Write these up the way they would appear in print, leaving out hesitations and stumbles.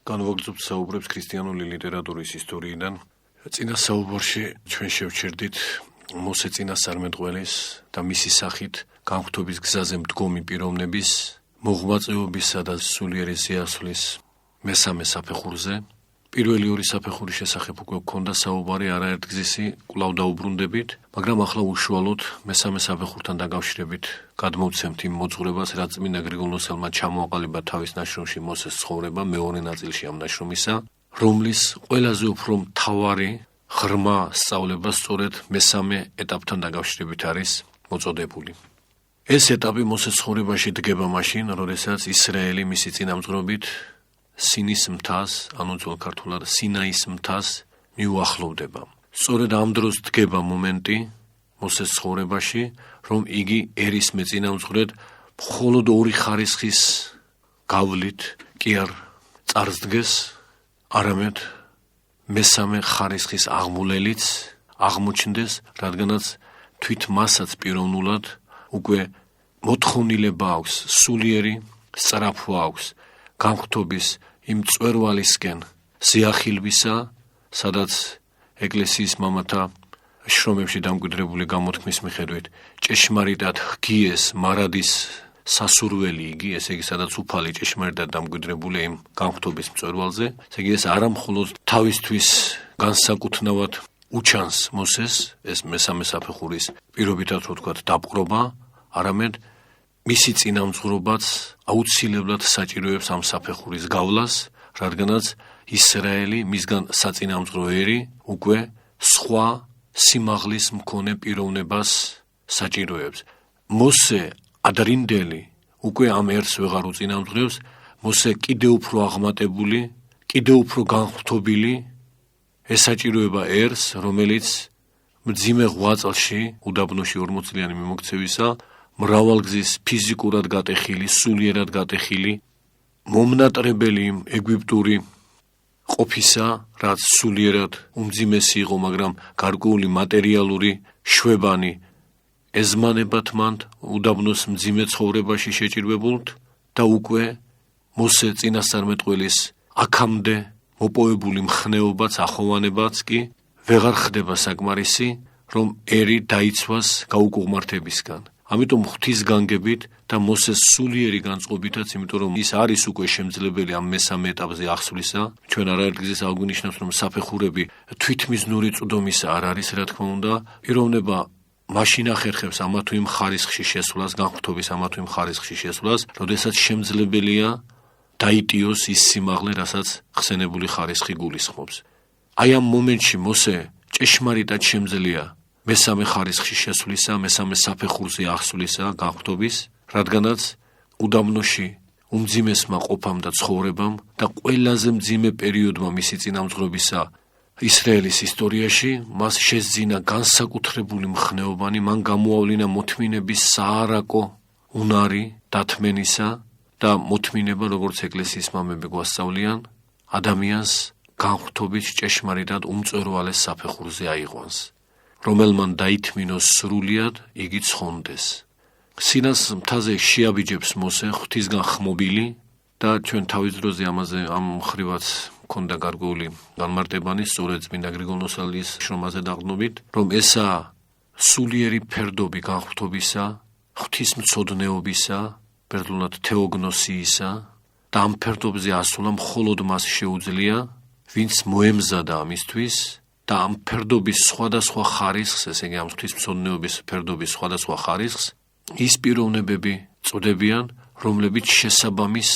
განვაგრძობთ საუბრებს ქრისტიანული ლიტერატურის ისტორიიდან. წინა საუბარში ჩვენ შევჩერდით მოსე წინასწარმეტყველის და მისი სახით განღვთობის გზაზე მდგომი პიროვნების მოღვაწეობისა და სულიერი სიასვლის მესამე საფეხურზე. პირველი ორი საფეხურის შესახებ უკვე გქონდა საუბარი არაერთგზისი, კვლავ დაუბრუნდებით, მაგრამ ახლა უშუალოდ მესამე საფეხურთან დაკავშირებით გადმოვცემთ იმ მოძღვრებას, რაც წმინდა გრიგოლ-ნოსელმა ჩამოაყალიბა თავის ნაშრომში მოსეს ცხოვრება მეორე ნაწილში ამ ნაშრომისა, რომლის ყველაზე უფრო მთავარი ღრმა სწავლება სწორედ მესამე ეტაპთან დაკავშირებით არის მოწოდებული. ეს ეტაპი მოსეს ცხოვრებაში დგება მაშინ, როდესაც ისრაელი მისი წინამძღვრობით სინის მთას, ანუ ძველ ქართულად სინაის მთას მიუახლოვდება. სწორედ ამ დროს დგება მომენტი მოსეს ცხოვრებაში, რომ იგი ერის მეწინამძღვრად მხოლოდ ორი ხარისხის გავლით კი არ წარსდგეს, არამედ მესამე ხარისხის აღმულელიც აღმოჩნდეს, რადგანაც თვით მასაც პიროვნულად უკვე მოთხოვნილება აქვს, სულიერი სწრაფვა აქვს განღვთობის იმ მწვერვალისკენ სიახილვისა, სადაც ეკლესიის მამათა შრომებში დამკვიდრებული გამოთქმის მიხედვით ჭეშმარიტად ღგიეს მარადის სასურველი იგი, ესე იგი, სადაც უფალი ჭეშმარიტად დამკვიდრებული იმ განღვთობის მწვერვალზე, ესე იგი, ეს არა მხოლოდ თავისთვის განსაკუთნავად უჩანს მოსეს, ეს მესამე საფეხურის პირობითად რო ვთქვათ დაპყრობა, არამედ მისი წინამძღვრობაც აუცილებლად საჭიროებს ამ საფეხურის გავლას, რადგანაც ისრაელი მისგან საწინამძღვრო ერი უკვე სხვა სიმაღლის მქონე პიროვნებას საჭიროებს. მოსე ადრინდელი უკვე ამ ერს ვეღარ უწინამძღვრებს, მოსე კიდევ უფრო აღმატებული, კიდევ უფრო განღვთობილი ესაჭიროება ერს, რომელიც მძიმე ღვაწლში, უდაბნოში 40 წლიანი მიმოქცევისა, მრავალგზის ფიზიკურად გატეხილი, სულიერად გატეხილი, მომნატრებელი იმ ეგვიპტური ყოფისა, რაც სულიერად უმძიმესი იყო, მაგრამ გარკვეული მატერიალური შვებანი ეზმანებათ მან უდაბნოს მძიმე ცხოვრებაში შეჭირვებულთ და უკვე მოსე წინასწარმეტყველის აქამდე მოპოვებული მხნეობაც, ახოვანებაც კი ვეღარ ხდება საკმარისი, რომ ერი დაიცვას გაუკუღმართებისგან. ამიტომ ღვთისგანგებით და მოსეს სულიერი განწყობითაც, იმიტომ რომ ის არის უკვე შემძლებელი ამ მესამე ეტაპზე აღსვლისა. ჩვენ არაერთგზის აღვნიშნავს, რომ საფეხურები თვითმიზნური წვდომისა არ არის, რა თქმა უნდა, პიროვნება მაშინ ახერხებს ამა თუ იმ ხარისხში შესვლას, განღვთობის ამა თუ იმ ხარისხში შესვლას, როდესაც შემძლებელია დაიტიოს ის სიმაღლე, რასაც ხსენებული ხარისხი გულისხმობს. აი ამ მომენტში მოსე ჭეშმარიტად შემძლია მესამე ხარისხში შესვლისა, მესამე საფეხურზე აღსვლისა, განღვთობის, რადგანაც უდაბნოში უმძიმესმა ყოფამ და ცხოვრებამ და ყველაზე მძიმე პერიოდმა მისი წინამძღვრობისა ისრაელის ისტორიაში მას შესძინა განსაკუთრებული მხნეობანი, მან გამოავლინა მოთმინების საარაკო უნარი დათმენისა და მოთმინება, როგორც ეკლესიის მამები გვასწავლიან, ადამიანს განღვთობის ჭეშმარიტად უმწვერვალეს საფეხურზე აიყვანს, რომელმან დაითმინოს სრულიად, იგი ცხონდეს. სინას მთაზე შეაბიჯებს მოსე ღვთისგან ხმობილი და ჩვენ თავის დროზე ამაზე ამ მხრივაც მქონდა გარკვეული განმარტებანი, სწორედ წმინდა გრიგოლ-ნოსელის შრომაზე დაყრდნობით, რომ ესაა სულიერი ფერდობი განღვთობისა, ღვთისმცოდნეობისა, ბერძნულად თეოგნოსიისა და ამ ფერდობზე ასვლა მხოლოდ მას შეუძლია, ვინც მოემზადა ამისთვის და ამ ფერდობის სხვადასხვა ხარისხს, ესე იგი ამ ღვთისმცოდნეობის ფერდობის სხვადასხვა ხარისხს, ის პიროვნებები წოდებიან, რომლებიც შესაბამის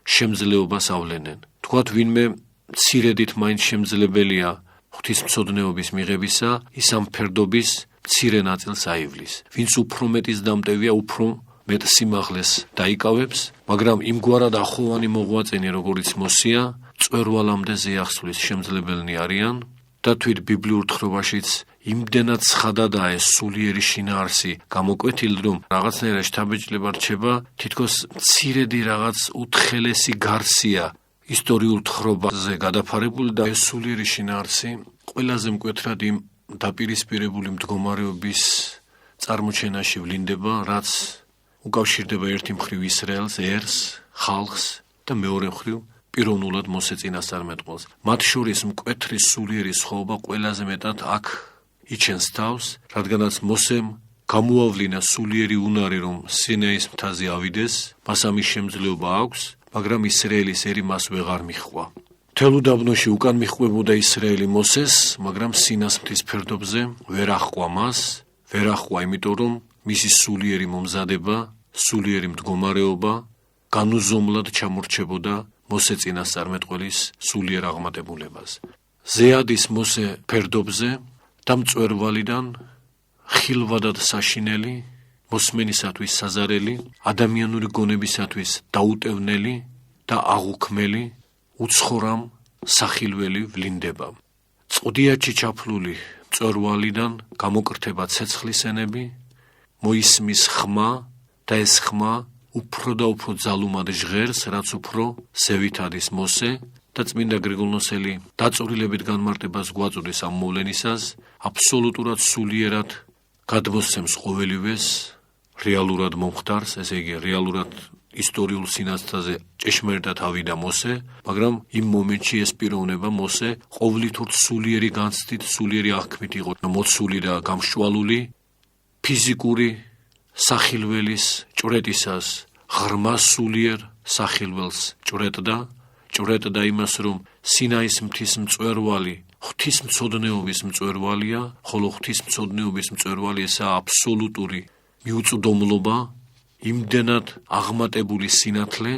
შემძლეობას ავლენენ. თქვათ, ვინმე მცირედით მაინც შემძლებელია ღვთისმცოდნეობის მიღებისა, ის ამ ფერდობის მცირე ნაწილს აივლის. ვინც უფრო მეტის დამტევია, უფრო მეტ სიმაღლეს დაიკავებს, მაგრამ იმგვარად ახოვანი მოღვაწენი, როგორც მოსია, მწვერვალამდე ზეახსვლის შემძლებელნი არიან და თვით ბიბლიურ თხრობაშიც იმდენად ცხადადაა ეს სულიერი შინაარსი გამოკვეთილი, რომ რაღაცნაირად შთაბეჭდილება რჩება, თითქოს მცირედი რაღაც უთხელესი გარსია ისტორიულ თხრობაზე გადაფარებული და ეს სულიერი შინაარსი ყველაზე მკვეთრად იმ დაპირისპირებული მდგომარეობის წარმოჩენაში ვლინდება, რაც უკავშირდება ერთი მხრივ ისრაელს, ერს, ხალხს და მეორე მხრივ პიროვნულად მოსე წინასწარმეტყველს. მათ შორის მკვეთრი სულიერი სხვაობა ყველაზე მეტად აქ იჩენს თავს, რადგანაც მოსემ გამოავლინა სულიერი უნარი, რომ სინაის მთაზე ავიდეს, მას ამის შემძლეობა აქვს, მაგრამ ისრაელის ერი მას ვეღარ მიჰყვა. მთელ უდაბნოში უკან მიჰყვებოდა ისრაელი მოსეს, მაგრამ სინას მთის ფერდობზე ვერ აჰყვა მას, ვერ აჰყვა, იმიტომ რომ მისი სულიერი მომზადება, სულიერი მდგომარეობა განუზომლად ჩამორჩებოდა მოსე წინასწარმეტყველის სულიერ აღმატებულებას. ზეადის მოსე ფერდობზე და მწვერვალიდან ხილვადად საშინელი, მოსმენისათვის საზარელი, ადამიანური გონებისათვის დაუტევნელი და აღუქმელი, უცხორამ სახილველი ვლინდება. წყუდიაჩი ჩაფლული მწვერვალიდან გამოკრთება ცეცხლის ენები, მოისმის ხმა და ეს ხმა უფრო და უფრო ძალუმად ჟღერს, რაც უფრო ზევით ადის მოსე და წმინდა გრიგოლ-ნოსელი დაწვრილებით განმარტებას გვაწოდეს ამ მოვლენისას, აბსოლუტურად სულიერად გადმოსცემს ყოველივეს, რეალურად მომხდარს, ესე იგი რეალურად ისტორიულ სინათლეზე ჭეშმარიტად ავიდა მოსე, მაგრამ იმ მომენტში ეს პიროვნება მოსე ყოვლითურთ სულიერი განცდით, სულიერი აღქმით იყო მოცული და გამშვალული ფიზიკური სახილველის ჭვრეტისას, ღრმა სულიერ სახილველს ჭვრეტდა იმას, რომ სინაის მთის მწვერვალი ღვთისმცოდნეობის მწვერვალია, ხოლო ღვთისმცოდნეობის მწვერვალი ესაა აბსოლუტური მიუწვდომლობა, იმდენად აღმატებული სინათლე,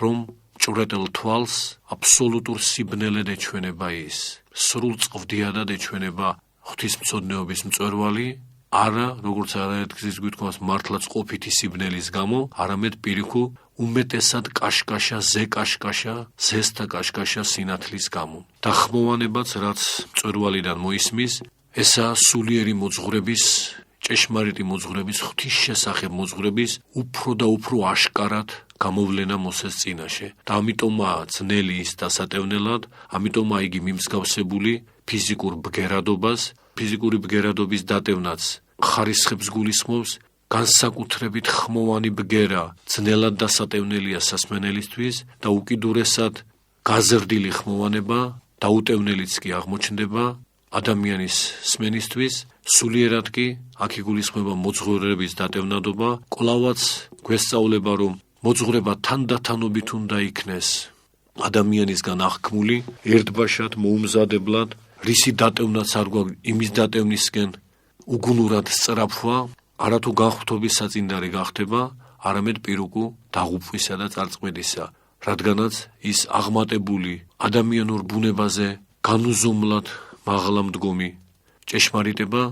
რომ ჭვრეტელ თვალს აბსოლუტურ სიბნელედ ეჩვენება ის, სრულ წყვდიადად ეჩვენება ღვთისმცოდნეობის მწვერვალი, არა, როგორც არაერთგზის გვითქმას მართლაც ყოფითი სიბნელის გამო, არამედ პირიქუ უმეტესად კაშკაშა, ზეკაშკაშა, ზესთა კაშკაშა სინათლის გამო. და ხმოვანებაც, რაც მწვერვალიდან მოისმის, ესაა სულიერი მოძღვრების, ჭეშმარიტი მოძღვრების, ღვთის შესახებ მოძღვრების უფრო და უფრო აშკარად გამოვლენა მოსეს წინაშე. და ამიტომაა ძნელი ის დასატევნელად, ამიტომაა იგი მიმსგავსებული ფიზიკურ ბგერადობას, ფიზიკური ბგერადობის დატევნაც ხარისხებს გულისხმობს, განსაკუთრებით ხმოვანი ბგერა ძნელად დასატევნელია სასმენელისთვის და უკიდურესად გაზრდილი ხმოვანება დაუტევნელიც კი აღმოჩნდება ადამიანის სმენისთვის, სულიერად კი აქ იგულისხმება მოძღვრების დატევნადობა, კვლავაც გვესწავლება, რომ მოძღვრება თანდათანობით უნდა იქნეს ადამიანისგან აღქმული, ერთბაშად, მოუმზადებლად, რისი დატევნაც არ გვაქვს, იმის დატევნისკენ უგუნურად სწრაფვა, არათუ განხვრთობის საწინდარი გახდება, არამედ პირუკუ დაღუპვისა და წარწყვეტისა, რადგანაც ის აღმატებული ადამიანურ ბუნებაზე განუზომლად მაღლა მდგომი ჭეშმარიტება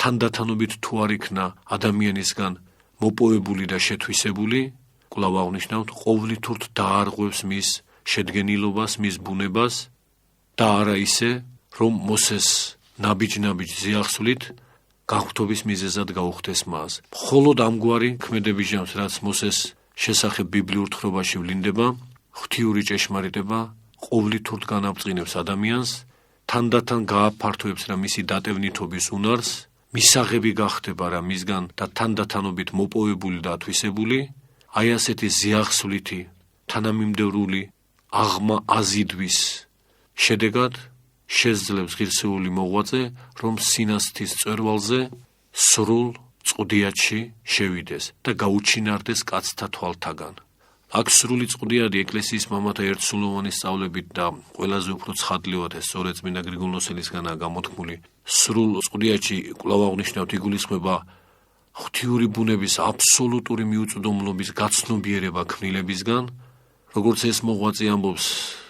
თანდათანობით თუ არ იქნა ადამიანისგან მოპოვებული და შეთვისებული, კვლავ აღნიშნავთ, ყოვლითურთ დაარღვევს მის შედგენილობას, მის ბუნებას და არა ისე, რომ მოსეს ნაბიჯ-ნაბიჯ ზიახსვლით განხვრთობის მიზეზად გაუხდეს მას. მხოლოდ ამგვარი ქმედების ჟამს, რაც მოსეს შესახებ ბიბლიურ თხრობაში ვლინდება, ღვთიური ჭეშმარიტება ყოვლითურთ განაბწყინებს ადამიანს, თანდათან გააფართოებს რა მისი დატევნითობის უნარს, მისაღები გახდება რა მისგან და თანდათანობით მოპოვებული და ათვისებული, აი ასეთი ზიახსვლითი, თანამიმდევრული აღმა აზიდვის შედეგად შეძლებს ღირსეული მოღვაწე, რომ სინასთის მწვერვალზე სრულ წყუდიათში შევიდეს და გაუჩინარდეს კაცთა თვალთაგან. აქ სრული წყუდიადი ეკლესიის მამათა ერთსულოვანი სწავლებით და ყველაზე უფრო ცხადლივად ეს სწორედ წმინდა გრიგოლ-ნოსელისგანაა გამოთქმული. სრულ წყუდიათში კვლავ აღნიშნავთ იგულისხმება ღვთიური ბუნების აბსოლუტური მიუწვდომლობის გაცნობიერება ქმნილებისგან, როგორც ეს მოღვაწე ამბობს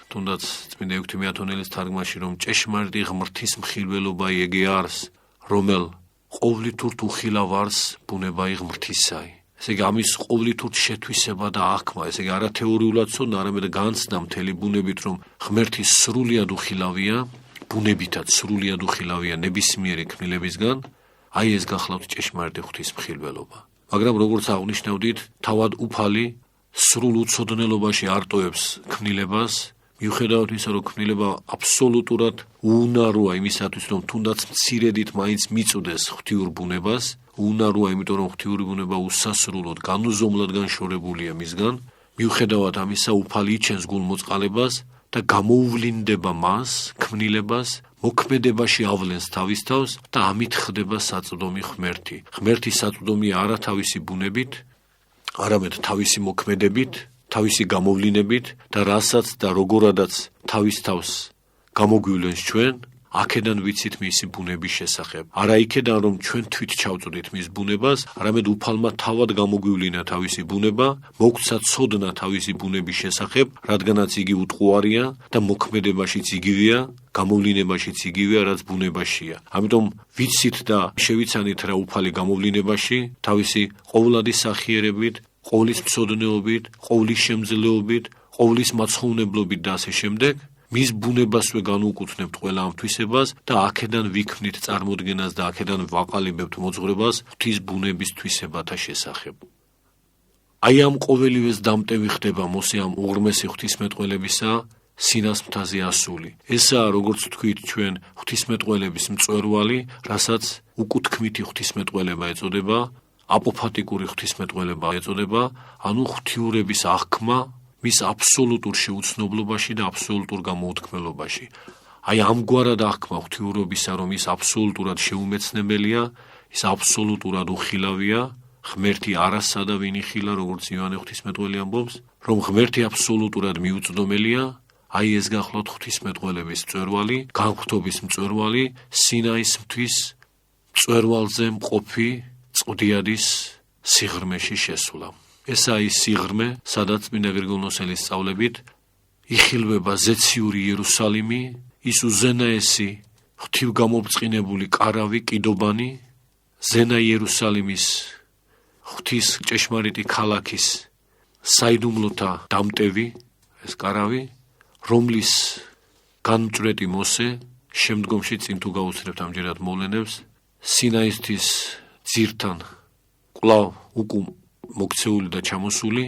თუნდაც წმინდა ექვთიმე ათონელის თარგმანში, რომ ჭეშმარიტი ღმრთის მხილველობა ეგე არის, რომელ ყოვლითურთ უხილავ არის ბუნებაი ღმრთისაი. ესე იგი ამის ყოვლითურთ შეთვისება და აღქმა, ესე იგი არა თეორიულად ცოდნა, არამედ განცდა მთელი ბუნებით, რომ ღმერთი სრულიად უხილავია, ბუნებითად სრულიად უხილავია ნებისმიერი ქმნილებისგან, აი ეს გახლავთ ჭეშმარიტი ღვთის მხილველობა. მაგრამ როგორც აღნიშნავდით, თავად უფალი სრულ უცოდნელობაში არტოებს ქმნილებას, მიუხედავად ისა, რომ ქმნილება აბსოლუტურად უუნაროა იმისათვის, რომ თუნდაც მცირედით მაინც მიწვდეს ღვთიურ ბუნებას, უუნაროა, იმიტომ რომ ღვთიური ბუნება უსასრულოდ, განუზომლად განშორებულია მისგან, მიუხედავად ამისა, უფალი იჩენს გულმოწყალებას და გამოუვლინდება მას, ქმნილებას, მოქმედებაში ავლენს თავის თავს და ამით ხდება საწვდომი ღმერთი. ღმერთი საწვდომია არა თავისი ბუნებით, არამედ თავისი მოქმედებით, თავისი გამოვლინებით და რასაც და როგორადაც თავის თავს გამოგვივლენს ჩვენ, აქედან ვიცით მისი ბუნების შესახებ. არა იქედან, რომ ჩვენ თვით ჩავწვდით მის ბუნებას, არამედ უფალმა თავად გამოგვივლინა თავისი ბუნება, მოგცა ცოდნა თავისი ბუნების შესახებ, რადგანაც იგი უტყუარია და მოქმედებაშიც იგივეა, გამოვლინებაშიც იგივეა, რაც ბუნებაშია. ამიტომ ვიცით და შევიცანით რა უფალი გამოვლინებაში, თავისი ყოვლადი სახიერებით, ყოვლის მცოდნეობით, ყოვლის შემძლეობით, ყოვლის მაცხოვნებლობით და ასე შემდეგ. მის ბუნებასვე განუუკუთვნებთ ყველა ამ თვისებას და აქედან ვიქმნით წარმოდგენას და აქედან ვაყალიბებთ მოძღვრებას ღვთის ბუნების თვისებათა შესახებ. აი ამ ყოველივეს დამტევი ხდება მოსე ამ უღრმესი ღვთისმეტყველებისა სინას მთაზე ასული. ესაა, როგორც თქვით, ჩვენ ღვთისმეტყველების მწვერვალი, რასაც უკუთქმითი ღვთისმეტყველება ეწოდება, აპოფატიკური ღვთისმეტყველება ეწოდება, ანუ ღვთიურების აღქმა მის აბსოლუტურ შეუცნობლობაში და აბსოლუტურ გამოუთქმელობაში. აი ამგვარად აღქმა ღვთიურობისა, რომ ის აბსოლუტურად შეუმეცნებელია, ის აბსოლუტურად უხილავია, ღმერთი არასა და ვინ იხილა, როგორც იოანე ღვთისმეტყველი ამბობს, რომ ღმერთი აბსოლუტურად მიუწვდომელია, აი ეს გახლავთ ღვთისმეტყველების მწვერვალი, განღვთობის მწვერვალი, სინაის მთის მწვერვალზე მყოფი წყდიადის სიღრმეში შესვლა. ესაა ის სიღრმე, სადაც წმინდა გრიგოლ-ნოსელის სწავლებით იხილვება ზეციური იერუსალიმი, ის უზენაესი ღვთივგამობრწყინებული კარავი, კიდობანი, ზენა იერუსალიმის ღვთის ჭეშმარიტი ქალაქის საიდუმლოთა დამტევი, ეს კარავი, რომლის განმჭვრეტი მოსე შემდგომში წინ თუ გაუცნებთ ამჯერად მოვლენებს, სინაისთვის ძირთან კვლავ უკუ მოქცეული და ჩამოსული,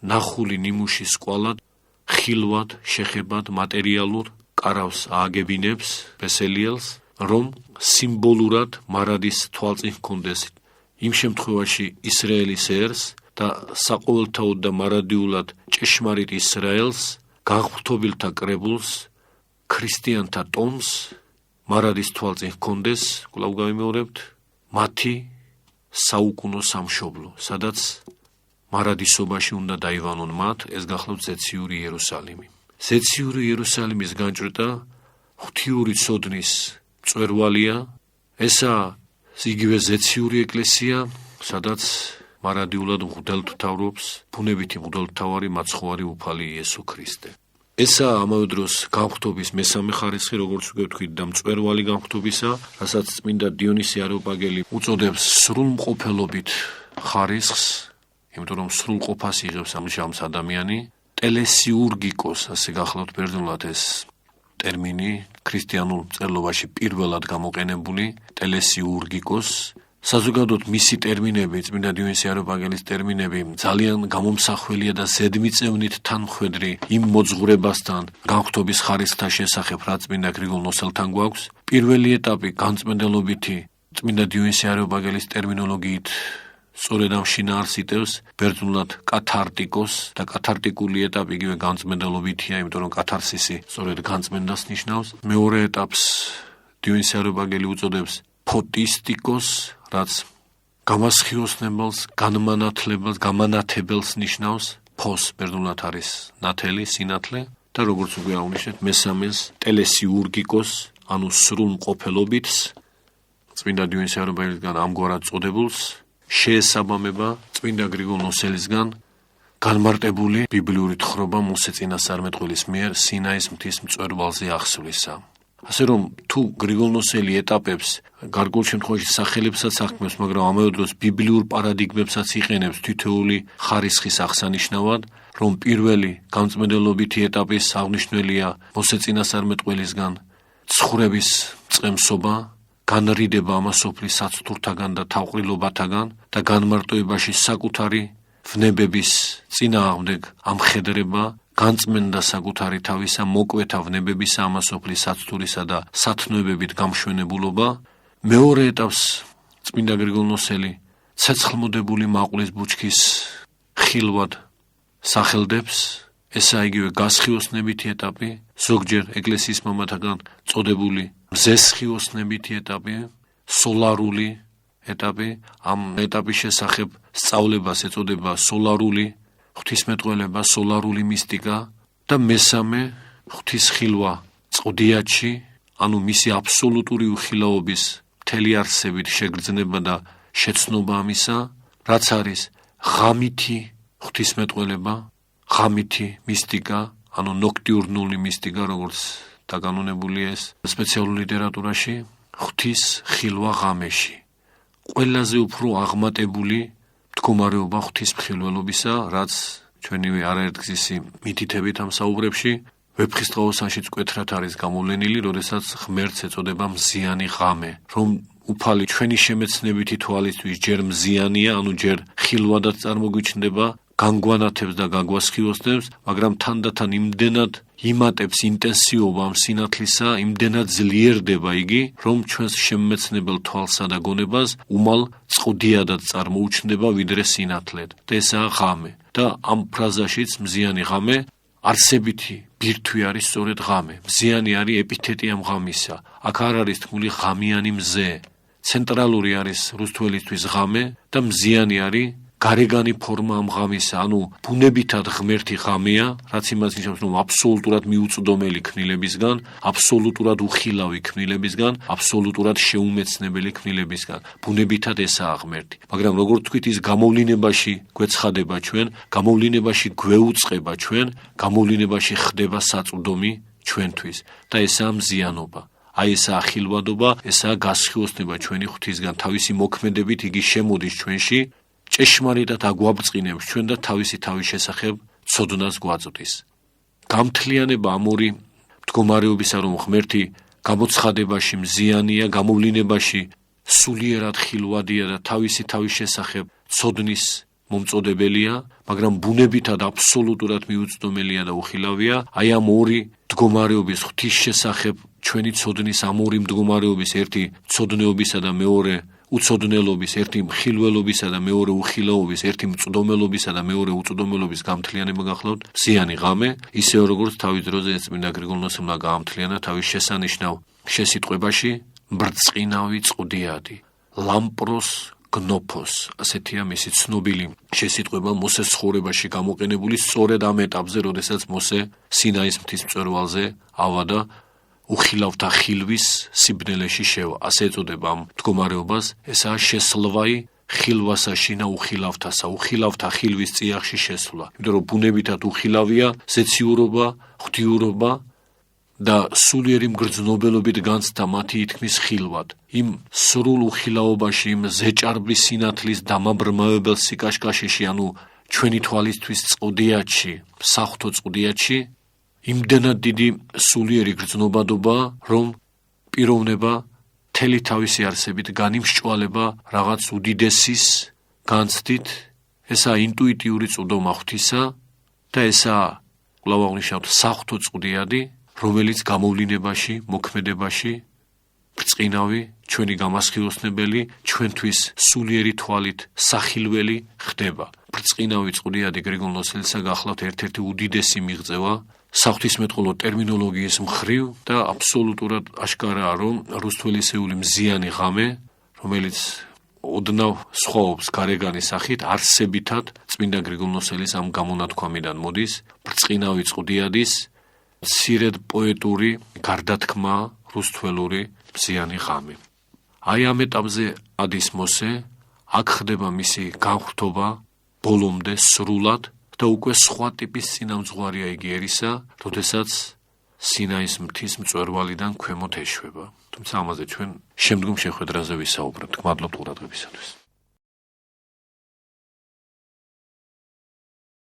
ნახული ნიმუშის სკვალად, ხილვად, შეხებად, მატერიალურ კარავს ააგებინებს ბესელიელს, რომ სიმბოლურად მარადის თვალწინ ჰქონდეს იმ შემთხვევაში ისრაელის ერს და საყოველთაოდ და მარადიულად ჭეშმარიტ ისრაელს, განღვთობილთა კრებულს, ქრისტიანთა ტომს, მარადის თვალწინ ჰქონდეს, კვლავ გავიმეორებთ, მათი საუკუნო სამშობლო, სადაც მარადისობაში უნდა დაივანონ მათ, ეს გახლავთ ზეციური იერუსალიმი. ზეციური იერუსალიმის განჭვრეტა ღვთიური ცოდნის მწვერვალია, ესაა იგივე ზეციური ეკლესია, სადაც მარადიულად მღვდელთ თავრობს, ბუნებითი მღვდელმთავარი მაცხოვარი უფალი იესო ქრისტე. ესაა ამავე დროს განღვთობის მესამე ხარისხი, როგორც ვთქვით, და მწვერვალი განღვთობისა, რასაც წმინდა დიონისე არეოპაგელი უწოდებს სრულმყოფელობით ხარისხს, იმიტომ რომ სრულყოფას იღებს ამჟამს ადამიანი, ტელესიურგიკოს, ასე გახლავთ ბერძნულად ეს ტერმინი, ქრისტიანულ მწერლობაში პირველად გამოყენებული, ტელესიურგიკოს. საზოგადოდ მისი ტერმინები, წმინდა დიონისე არეოპაგელის ტერმინები ძალიან გამომსახველია და ზედმიწევნით თანმხვედრი იმ მოძღვრებასთან განღვთობის ხარისხთა შესახებ, რაც წმინდა გრიგოლ-ნოსელთან გვაქვს. პირველი ეტაპი განწმენდელობითი წმინდა დიონისე არეოპაგელის ტერმინოლოგიით სწორედ ამ შინაარს იტევს, ბერძნულად კათარტიკოს და კათარტიკული ეტაპი იგივე განწმენდელობითია, იმიტომ რომ კათარსისი სწორედ განწმენდას ნიშნავს. მეორე ეტაპს დიონისე არეოპაგელი უწოდებს ფოტისტიკოს, რაც გამასხიოსნებელს, განმანათლებელს, გამანათებელს ნიშნავს, ფოს ბერძნულად არის ნათელი, სინათლე და როგორც უკვე აღნიშნეთ, მესამეს ტელესიურგიკოს, ანუ სრულმყოფელობითს, წმინდა დიონისე არეოპაგელისგან ამგვარად წოდებულს შეესაბამება წმინდა გრიგოლ-ნოსელისგან განმარტებული ბიბლიური თხრობა მოსე წინასწარმეტყველის მიერ სინაის მთის მწვერვალზე აღსვლისა. ასე რომ თუ გრიგოლ-ნოსელი ეტაპებს გარკვეულ შემთხვევაში სახელებსაც აღქმევს, მაგრამ ამავე დროს ბიბლიურ პარადიგმებსაც იყენებს თითოეული ხარისხის აღსანიშნავად, რომ პირველი განწმენდელობითი ეტაპის აღნიშნულია მოსე წინასწარმეტყველისგან ცხოვრების წყემსობა, განრიდება ამასოფლის საცთურთაგან და თავყრილობათაგან და განმარტოებაში საკუთარი ვნებების წინააღმდეგ ამხედრება, განწმენდა საკუთარი თავისა, მოკვეთა ვნებებისა ამასოფლის საცთურისა და სათნოებებით გამშვენებულობა. მეორე ეტაპს წმინდა გრიგოლ-ნოსელი ცეცხლმოდებული მაყულის ბუჩქის ხილვად სახელდებს, ესაა იგივე გასხიოსნებითი ეტაპი, ზოგჯერ ეკლესიის მამათაგან წოდებული მზესხიოსნებითი ეტაპი, სოლარული ეტაპი, ამ ეტაპის შესახებ სწავლებას ეწოდება სოლარული ღვთისმეტყველება, სოლარული მისტიკა და მესამე ღვთისხილვა წყდიათში, ანუ მისი აბსოლუტური უხილავობის მთელი არსებით შეგრძნება და შეცნობა ამისა, რაც არის ღამითი ღვთისმეტყველება, ღამითი მისტიკა, ანუ ნოქტიურნული მისტიკა, როგორც დაკანონებულია ეს სპეციალურ ლიტერატურაში, ღვთის ხილვა ღამეში. ყველაზე უფრო აღმატებული მდგომარეობა ღვთისმხილველობისა, რაც ჩვენივე არაერთგზისი მითითებით ამ საუბრებში, ვეფხისტყაოსანშიც მკვეთრად არის გამოვლენილი, როდესაც ღმერთს ეწოდება მზიანი ღამე, რომ უფალი ჩვენი შემეცნებითი თვალისთვის ჯერ მზიანია, ანუ ჯერ ხილვადაც წარმოგვიჩნდება, განგვანათებს და გაგვასხიოსნებს, მაგრამ თანდათან იმდენად იმატებს ინტენსივობა ამ სინათლისა, იმდენად ძლიერდება იგი, რომ ჩვენს შემეცნებელ თვალსა და გონებას უმალ წყდიადად წარმოუჩნდება ვიდრე სინათლედ. და ესაა ღამე. და ამ ფრაზაშიც მზიანი ღამე არსებითი ბირთვი არის სწორედ ღამე. მზიანი არის ეპითეტი ამ ღამისა. აქ არ არის თქმული ღამიანი მზე. ცენტრალური არის რუსთველისთვის ღამე და მზიანი არის გარეგანი ფორმა ამ ღამისა, ანუ ბუნებითად ღმერთი ღამეა, რაც იმას ნიშნავს, რომ აბსოლუტურად მიუწვდომელი ქმნილებისგან, აბსოლუტურად უხილავი ქმნილებისგან, აბსოლუტურად შეუმეცნებელი ქმნილებისგან. ბუნებითად ესაა ღმერთი. მაგრამ როგორც თქვით, ის გამოვლინებაში გვეცხადება ჩვენ, გამოვლინებაში გვეუწყება ჩვენ, გამოვლინებაში ხდება საწვდომი ჩვენთვის და ესაა მზიანობა. აი ესაა ხილვადობა, ესაა გასხიოსნება ჩვენი ღვთისგან, თავისი მოქმედებით იგი შემოდის ჩვენში, ჭეშმარიტად აგვაბწყინებს ჩვენ და თავისი თავის შესახებ ცოდნას გვაწვდის. გამთლიანება ამ ორი მდგომარეობისა, რომ ღმერთი გამოცხადებაში მზიანია, გამოვლინებაში სულიერად ხილვადია და თავისი თავის შესახებ ცოდნის მომწოდებელია, მაგრამ ბუნებითად აბსოლუტურად მიუწვდომელია და უხილავია. აი ამ ორი მდგომარეობის ღვთის შესახებ ჩვენი ცოდნის ამ ორი მდგომარეობის, ერთი ცოდნეობისა და მეორე უცოდნელობის, ერთი მხილველობისა და მეორე უხილაობის, ერთი მწვდომელობისა და მეორე უწვდომელობის გამთლიანება გახლავთ მზიანი ღამე, ისე როგორც თავის დროზე წმინდა გრიგოლ ნოსელმა გაამთლიანა თავის შესანიშნავ შესიტყვებაში ბრწყინავი წყდიადი, ლამპროს გნოფოს, ასეთია მისი ცნობილი შესიტყვება მოსეს ცხოვრებაში გამოყენებული სწორედ ამ ეტაპზე, როდესაც მოსე სინაის მთის მწვერვალზე ავადა უხილავთა ხილვის სიბნელეში შევა. ასე ეწოდება ამ მდგომარეობას, ესაა შესლვაი ხილვასაში და უხილავთასა, უხილავთა ხილვის წიაღში შესვლა. იმიტომ რომ ბუნებითად უხილავია, ზეციურობა, ღვთიურობა და სულიერი მგრძნობელობით განცდა მათი ითქმის ხილვად. იმ სრულ უხილაობაში, იმ ზეჭარბის სინათლის დამაბრმავებელ სიკაშკაშეში, ანუ ჩვენი თვალისთვის წყდიათში, საღვთო წყდიათში, იმდენად დიდი სულიერი გრძნობადობა, რომ პიროვნება მთელი თავისი არსებით განიმსჭვალება რაღაც უდიდესის განცდით, ესაა ინტუიტიური წვდომა ღვთისა და ესაა კვლავ აღნიშნავთ საღვთო წყდიადი, რომელიც გამოვლინებაში, მოქმედებაში ბრწყინავი, ჩვენი გამასხიოსნებელი, ჩვენთვის სულიერი თვალით სახილველი ხდება. ბრწყინავი წყდიადი გრიგოლ ნოსელისა გახლავთ ერთ-ერთი უდიდესი მიღწევა საღვთისმეტყველო ტერმინოლოგიის მხრივ და აბსოლუტურად აშკარაა, რომ რუსთველისეული მზიანი ღამე, რომელიც ოდნავ სხვაობს გარეგანის სახით, არსებითად წმინდა გრიგოლ ნოსელის ამ გამონათქვამიდან მოდის, ბრწყინავი წყდიადის მცირედ პოეტური გარდათქმა რუსთველური მზიანი ღამე. აი ამ ეტაპზე ადის მოსე, აქ ხდება მისი განხრთობა ბოლომდე სრულად და უკვე სხვა ტიპის წინამძღვარია იგი ერისა, როდესაც სინაის მთის მწვერვალიდან ქვემოთ ეშვება. თუმცა ამაზე ჩვენ შემდგომ შეხვედრაზე ვისაუბრებთ. გმადლობთ ყურადღებისათვის.